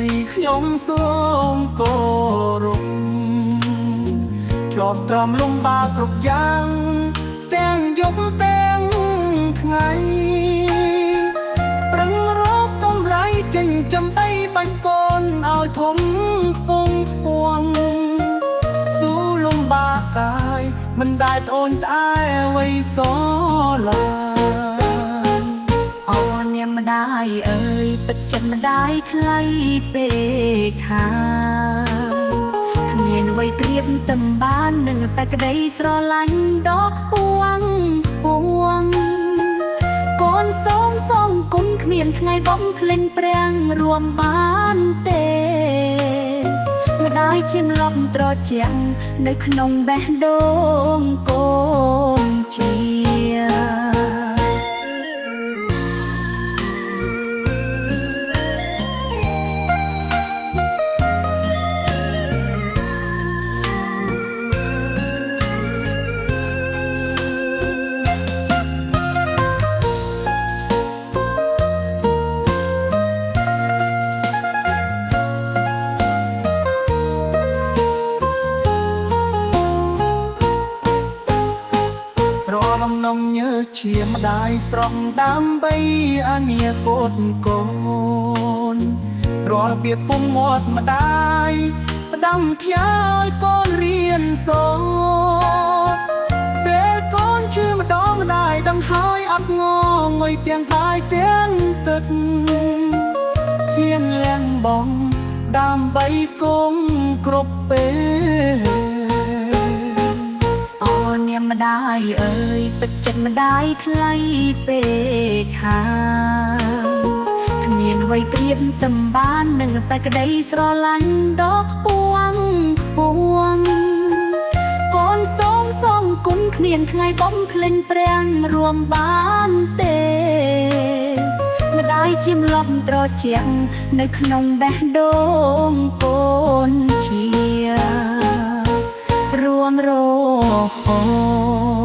ยខ្ញុំសូមគោរពជាប់ត្រឹមលំបាកគ្រប់យ៉ាងទាំងយប់ទាំងថ្ងៃប្រឹងរកកម្រៃចិញ្ចឹមដីបាញ់កូនឲ្យធំខ្ពង់ខ្ពស់ស៊ូលំបាកកាយមិនដែលត្អូញត្អែអ្វីសឡើយអូននាងម្ដាយអើយទឹកចិត្តម្ដាយថ្លៃពេកហើយគ្មានអ្វីប្រៀបតំបាននឹងសេចក្តីស្រឡាញ់ដ៏ខ្ពង់ខ្ពស់កូនសូមសងគុណគ្មានថ្ងៃបំភ្លេចប្រាំងរួមបានទេម្ដាយជាម្លប់ត្រជាក់នៅក្នុងបេះដូងកូនជាបំណងញើសជាម្ដាយស្រស់ដើម្បីអនាគតកូនរាល់ពាក្យពុំមាត់ម្ដាយផ្ដាំផ្ញើឲ្យកូនរៀនសូត្រពេលកូនឈឺម្ដងម្ដាយដឹងហើយអត់ងងុយទាំងកាយទាំងទឹកហ៊ានលះបង់ដើម្បីគង់គ្រប់ពេលនាងម្ដាយអើយទឹកចិត្តម្ដាយថ្លៃពេកហើយគ្មានអ្វីប្រៀបតំបាននឹងសេចក្តីស្រឡាញ់ដ៏ខ្ពង់ខ្ពស់កូនសូមសងគុណគ្មានថ្ងៃបំភ្លេចប្រាំងរួមបានទេម្ដាយជាម្លប់ត្រជាក់នៅក្នុងបេះដូងកូនជារួងរហូត